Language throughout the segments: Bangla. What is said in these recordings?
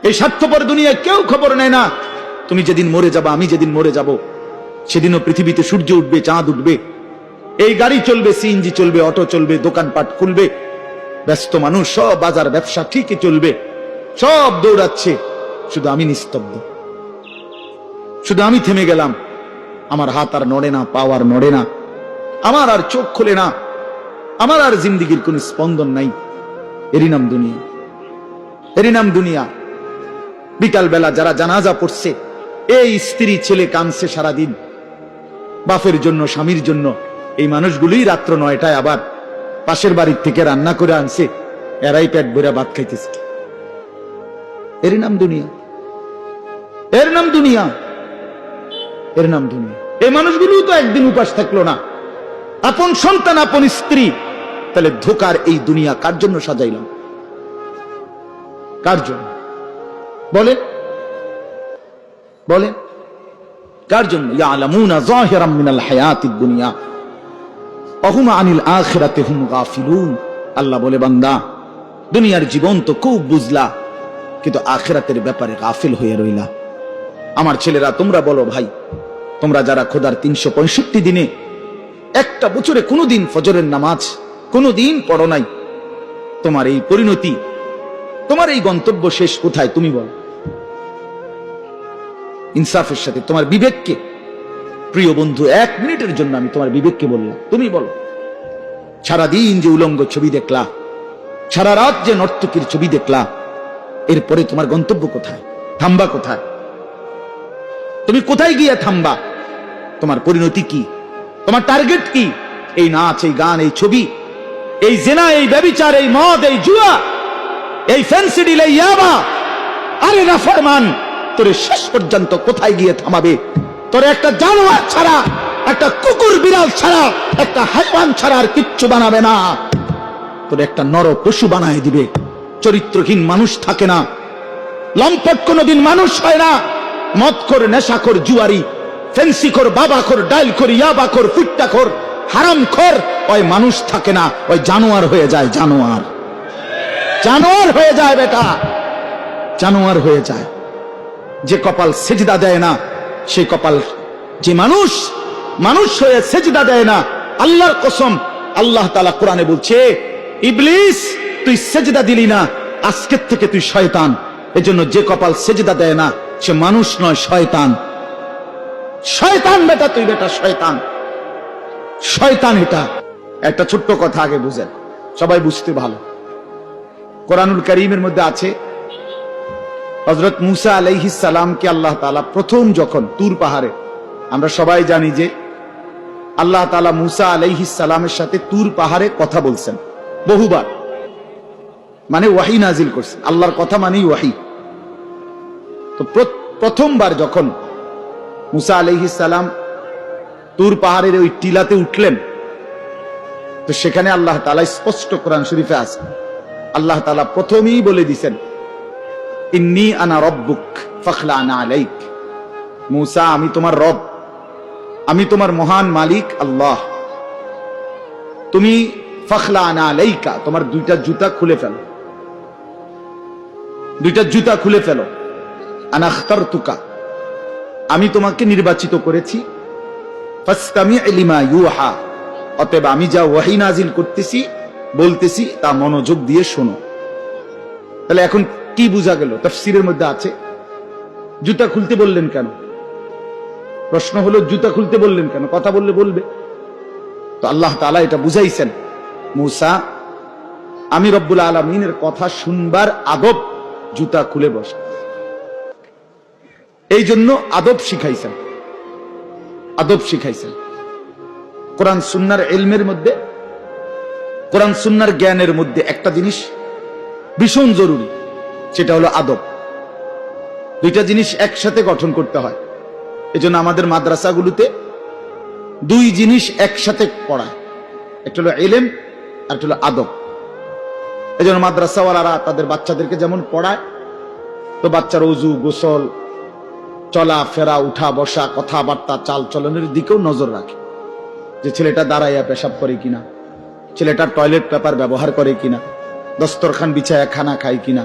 এই স্বার্থপর দুনিয়ায় কেউ খবর নেয় না তুমি যেদিন মরে যাবা, আমি যেদিন মরে যাব, সেদিনও পৃথিবীতে সূর্য উঠবে, চাঁদ উঠবে, এই গাড়ি চলবে, সিএনজি চলবে, অটো চলবে, দোকানপাট খুলবে, ব্যস্ত মানুষ সব বাজার ব্যবসা ঠিকই চলবে, সব দৌড়াচ্ছে, শুধু আমি নিস্তব্ধ, শুধু আমি থেমে গেলাম। আমার হাত আর নড়ে না, পা আর নড়ে না, আমার আর চোখ খোলে না, আমার আর জিন্দিগির কোন স্পন্দন নাই। এরই নাম দুনিয়া, এরই নাম দুনিয়া। বিকাল বেলা যারা জানাজা পড়ছে, এই স্ত্রী ছেলে কাঁদছে সারাদিন বাপের জন্য, স্বামীর জন্য, এই মানুষগুলোই রাত্র 9টায় আবার পাশের বাড়ির থেকে রান্না করে আনছে, এরাই পেট ভরে ভাত খাইতেছে। এর নাম দুনিয়া, এর নাম দুনিয়া, এর নাম দুনিয়া। এই মানুষগুলো তো একদিন উপাস থাকলো না, আপন সন্তান, আপন স্ত্রী। তাহলে ধোকার এই দুনিয়া কার জন্য সাজাইলাম? কার জন্য বলে, বলে কার জন্য? ইয়ালামুনা যাহিরাম মিনাল হায়াতিদ দুনিয়া ওয়া হুম আনিল আখিরাতি হুম গাফিলুন। আল্লাহ বলে, বান্দা দুনিয়ার জীবন তো খুব বুঝলা, কিন্তু আখিরাতের ব্যাপারে গাফিল হয়ে রইলা। আমার ছেলেরা, তোমরা বলো ভাই, তোমরা যারা খোদার 365 দিনে একটা বছরে কোনোদিন ফজরের নামাজ কোনোদিন পড়ো নাই, তোমার এই পরিণতি, তোমার এই গন্তব্য শেষ কোথায়? তুমি বলো ইনসাফের সাথে, তোমার বিবেককে। প্রিয় বন্ধু, 1 মিনিটের জন্য আমি তোমার বিবেককে বললাম, তুমি বলো সারাদিন যে উলঙ্গ ছবি দেখলা, সারা রাত যে নর্তকীর ছবি দেখলা, এরপরে তোমার গন্তব্য কোথায়? থামবা কোথায়? তুমি কোথায় গিয়ে থামবা? তোমার পরিণতি কি? তোমার টার্গেট কি? এই নাচ, এই গান, এই ছবি, এই জেনা, এই ব্যভিচার, এই মদ, এই জুয়া, এই ফ্যান্সিডিল, এই ইয়াবা? আরে নাফরমান, তোর শেষ পর্যন্ত কোথায় গিয়ে থামাবে? তোর একটা জানোয়ার ছাড়া, একটা কুকুর বিড়াল ছাড়া, একটা হাইওয়ান ছাড়া আর কিচ্ছু বানাবে না। তোর একটা নর পশু বানায় দিবে। চরিত্রহীন মানুষ থাকে না, লম্পট কোনদিন মানুষ হয় না। মদখোর, নেশাখোর, জুয়ারি, ফেন্সিখোর, বাবাখোর, ডাইলখোর, ইয়াবাখোর, ফুট্টাখোর, হারামখোর, ওই মানুষ থাকে না, ওই জানোয়ার হয়ে যায়। জানোয়ার, জানোয়ার হয়ে যায় বেটা, জানোয়ার হয়ে যায়। যে কপাল সেজদা দেয় না, সেই কপাল, যে মানুষ মানুষ হয়ে সেজদা দেয় না, আল্লাহর কসম, আল্লাহ তাআলা কোরআনে বলছে, ইবলিস তুই সেজদা দিলি না, আজকের থেকে তুই শয়তান। এজন্য যে কপাল সেজদা দেয় না, সে মানুষ নয়, শয়তান। শয়তান বেটা, তুই বেটা শয়তান, শয়তান। এটা একটা ছোট্ট কথা আগে বুঝেন, সবাই বুঝতে ভালো। কোরআনুল কারীমের মধ্যে আছে, হযরত মুসা আলাইহিস সালামকে আল্লাহ তাআলা প্রথম যখন তুর পাহাড়ে, আমরা সবাই জানি যে আল্লাহ তাআলা মুসা আলাইহিস সালামের সাথে তুর পাহাড়ে কথা বলছেন বহুবার, মানে ওয়াহী নাজিল করছেন। আল্লাহর কথা মানেই ওয়াহী। তো প্রথমবার যখন মুসা আলাইহিস সালাম তুর পাহাড়ের ওই টিলাতে উঠলেন, তো সেখানে আল্লাহ তাআলা স্পষ্ট কোরআন শরীফে আছে, আল্লাহ তাআলা প্রথমেই বলে দিয়েছেন, ইন্নী আনা রব্বুক ফাখলা'না আলাইক। মুসা, আমি তোমার রব, আমি তোমার মহান মালিক আল্লাহ। তুমি ফাখলা'না আলাইকা, তোমার 2টা জুতা খুলে ফেলো, 2টা জুতা খুলে ফেলো। আনা আখতারতুকা, আমি তোমাকে নির্বাচিত করেছি। ফাসতামি' লিমা ইউহা, অতএব আমি যা ওয়াহী নাজিল করতেছি, বলতেছি, তা মনোযোগ দিয়ে শোনো। তাহলে এখন কি বোঝা গেল? তাফসীরের মধ্যে আছে, জুতা খুলতে বললেন কেন? প্রশ্ন হলো, জুতা খুলতে বললেন কেন? কথা বললে বলবে। তো আল্লাহ তাআলা এটা বুঝাইছেন, মুসা, আমি রব্বুল আলামিনের কথা শুনবার আদব, জুতা খুলে বস। এই জন্য আদব শিখাইছেন, আদব শিখাইছেন। কোরআন সুন্নাহর ইলমের মধ্যে, কোরআন সুন্নাহর জ্ঞানের মধ্যে একটা জিনিস ভীষণ জরুরি, সেটা হলো আদব। 2টা জিনিস একসাথে গঠন করতে হয়। এজন্য আমাদের মাদ্রাসাগুলোতে 2 জিনিস একসাথে পড়ায়, একটা হলো ইলম আর একটা হলো আদব। এজন্য মাদ্রাসাওয়ালারা তাদের বাচ্চাদেরকে যেমন পড়ায়, তো বাচ্চার ওযু, গোসল, চলা ফেরা, উঠা বসা, কথাবার্তা, চাল চলনের দিকেও নজর রাখে, যে ছেলেটা দাঁড়াইয়া পেশাব করে কিনা, ছেলেটার টয়লেট পেপার ব্যবহার করে কিনা, দস্তরখান বিছায়া খানা খায় কিনা,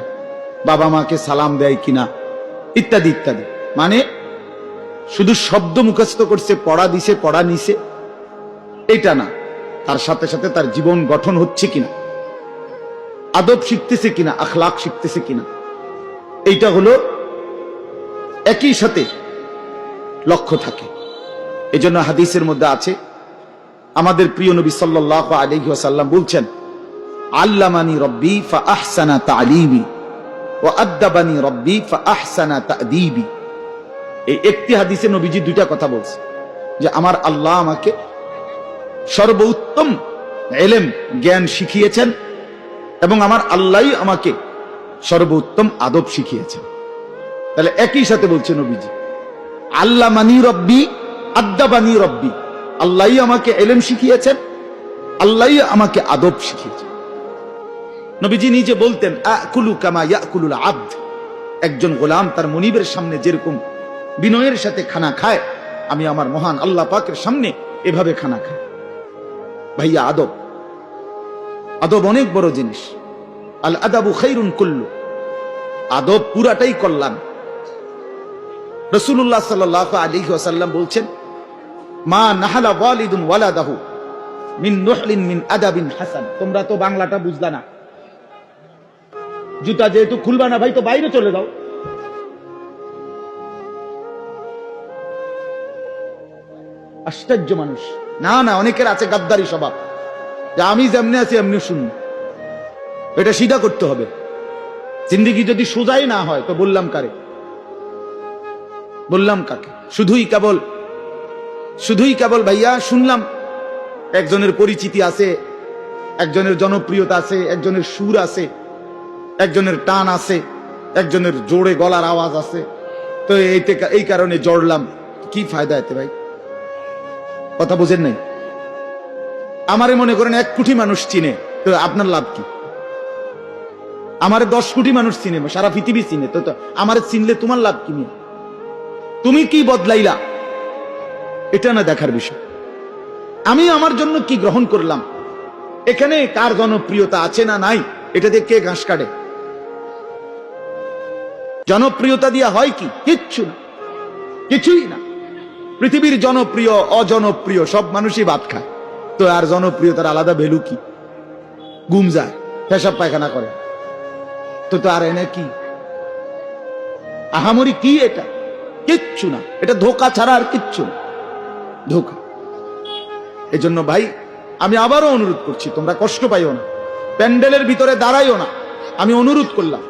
বাবা মাকে সালাম দেয় কিনা, ইত্যাদি ইত্যাদি। মানে শুধু শব্দ মুখস্থ করছে, পড়া দিছে, পড়া নিছে, এটা না, তার সাথে সাথে তার জীবন গঠন হচ্ছে কিনা, আদব শিখতেছে কিনা, আখলাক শিখতেছে কিনা, এইটা হলো একই সাথে লক্ষ্য থাকে। এজন্য হাদিসের মধ্যে আছে, আমাদের প্রিয় নবী সাল্লাল্লাহু আলাইহি ওয়াসাল্লাম বলছেন, আল্লামানি রব্বি ফাআহসানা তা'লিমি ওয়া আদ্দাবানি রব্বি ফাআহসানা তা'দীবি। এই একটি হাদিসে নবীজি দুইটা কথা বলছে, যে আমার আল্লাহ আমাকে সর্বোত্তম ইলম জ্ঞান শিখিয়েছেন এবং আমার আল্লাহই আমাকে সর্বোত্তম আদব শিখিয়েছেন। তাহলে একই সাথে বলছে নবীজি, আল্লামানি রব্বি আদ্দাবানি রব্বি, আল্লাহই আমাকে ইলম শিখিয়েছেন, আল্লাহই আমাকে আদব শিখিয়েছেন। নবীজি নিজে বলতেন, আকুলু কামা ইয়াকুলুল আবদ, একজন গোলাম তার মনিবের সামনে যেরকম বিনয়ের সাথে খানা খায়, আমি আমার মহান আল্লাহ পাকের সামনে এভাবে খানা খাই। ভাইয়া, আদব, আদব অনেক বড় জিনিস। আল আদাবু খাইরুন কুল্লু, আদব পুরাটাই কল্যাণ। রাসূলুল্লাহ সাল্লাল্লাহু আলাইহি ওয়াসাল্লাম বলছেন, মা নাহালা ওয়ালিদুন ওয়ালাদাহু মিন নুহলিন মিন আদাবিন হাসান। তোমরা তো বাংলাটা বুঝলা না, জুতা যেহেতু খুলবা না ভাই, তো বাইরে চলে যাও। আশ্চর্য মানুষ। না না, অনেকের আছে গাদ্দারি স্বভাব, যে আমি যেমনি আছি এমনি শুনুন। এটা সিধা করতে হবে। জিন্দেগি যদি সোজাই না হয় তো বললাম কারে, বললাম কাকে? শুধুই কেবল ভাইয়া শুনলাম একজনের পরিচিতি আছে, একজনের জনপ্রিয়তা আছে, একজনের সুর আছে, একজনের টান আছে, একজনের জোরে গলার আওয়াজ আছে, তো এই কারণে জড়লাম। কি ফায়দা এতে ভাই? কথা বুঝেন নাই? আমারে মনে করেন 1 কোটি মানুষ চিনে, তো আপনার লাভ কি? আমারে 10 কোটি মানুষ চিনে, সারা পৃথিবী চিনে, তো আমারে চিনলে তোমার লাভ কি? নিয়ে তুমি কি বদলাইলা, এটা না দেখার বিষয়। আমি আমার জন্য কি গ্রহণ করলাম, এখানে কার জনপ্রিয়তা আছে না নাই, এটা দিয়ে কে ঘাস কাটে? জনপ্রিয়তা দিয়া হয় কি? কিচ্ছু না, কিছুই না। পৃথিবীর জনপ্রিয় অজনপ্রিয় সব মানুষই ভাত খায়, তো আর জনপ্রিয়তার আলাদা ভ্যালু কি? ঘুম যায়, পেশাব পায়খানা করে, তো আর এনে কি আহামরি? কি এটা? কিচ্ছু না, এটা ধোঁকা ছাড়া আর কিচ্ছু না, ধোঁকা। এজন্য ভাই, আমি আবারও অনুরোধ করছি, তোমরা কষ্ট পাইও না, প্যান্ডেলের ভিতরে দাঁড়াইও না। আমি অনুরোধ করলাম,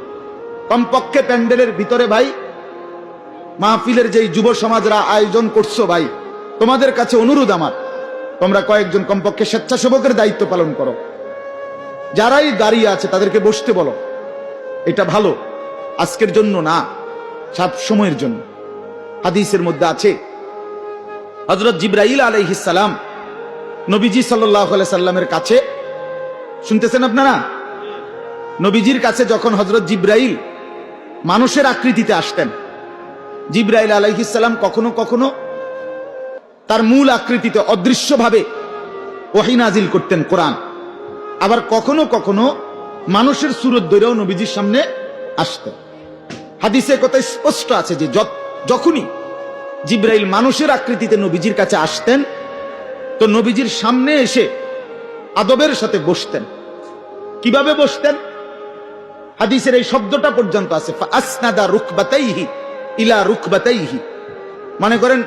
কমপক্ষে প্যান্ডেলের ভিতরে ভাই, মাহফিলের যেই যুব সমাজরা আয়োজন করছো ভাই, তোমাদের কাছে অনুরোধ আমার, তোমরা কয়েকজন কমপক্ষে স্বেচ্ছাসেবকের দায়িত্ব পালন করো। যারাই দাঁড়িয়ে আছে তাদেরকে বসতে বলো। এটা ভালো, আজকের জন্য না, সব সময়ের জন্য। হাদিসের মধ্যে আছে, হযরত জিবরাইল আলাইহিস সালাম নবীজি সাল্লাল্লাহু আলাইহি সাল্লামের কাছে, শুনতেছেন আপনারা? নবীজির কাছে যখন হযরত জিবরাইল মানুষের আকৃতিতে আসতেন, জিবরাইল আলাইহিস সালাম কখনো কখনো তার মূল আকৃতিতে অদৃশ্যভাবে ওহী নাজিল করতেন, কোরআন। আবার কখনো কখনো মানুষের সুরত ধরেও নবীজির সামনে আসতেন। হাদিসে কথা স্পষ্ট আছে যে যখনই জিবরাইল মানুষের আকৃতিতে নবীজির কাছে আসতেন, তো নবীজির সামনে এসে আদবের সাথে বসতেন। কিভাবে বসতেন? হাদিসের এই শব্দটা পর্যন্ত আছে, ফাআসনাদা রুকবাতাইহি ইলা রুকবাতাইহি। মানে করেন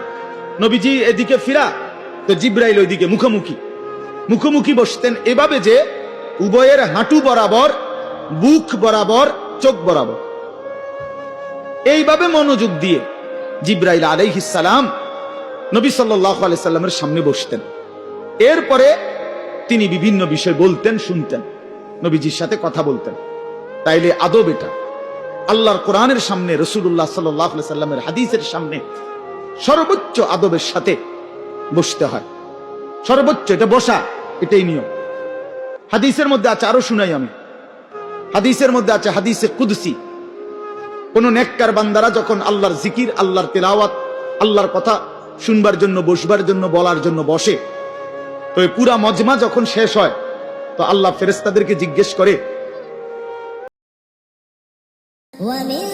নবীজি এদিকে ফিরা, তো জিবরাইল ওইদিকে মুখোমুখি বসতেন, এভাবে যে উভয়ের হাঁটু বরাবর, বুক বরাবর, চোখ বরাবর, এইভাবে মনোযোগ দিয়ে জিবরাইল আলাইহিস সালাম নবী সাল্লাল্লাহু আলাইহি সাল্লামের সামনে বসতেন। এরপরে তিনি বিভিন্ন বিষয় বলতেন, শুনতেন, নবীজির সাথে কথা বলতেন। তাইলে আদব এটা। আল্লাহর কোরআনের সামনে, রাসূলুল্লাহ সাল্লাল্লাহু আলাইহি সাল্লামের হাদিসের সামনে সর্বোচ্চ আদবের সাথে বসতে হয়, সর্বোচ্চ। এটা বসা, এটাই নিয়ম। হাদিসের মধ্যে আছে, আরো শুনাই আমি, হাদিসের মধ্যে আছে, হাদিসে কুদসি, কোন নেককার বান্দারা যখন আল্লাহর জিকির, আল্লাহর তেলাওয়াত, আল্লাহর কথা শুনবার জন্য, বসবার জন্য, বলার জন্য বসে, তো এই পুরা মজমা যখন শেষ হয়, তো আল্লাহ ফেরেশতাদেরকে জিজ্ঞেস করে, ومن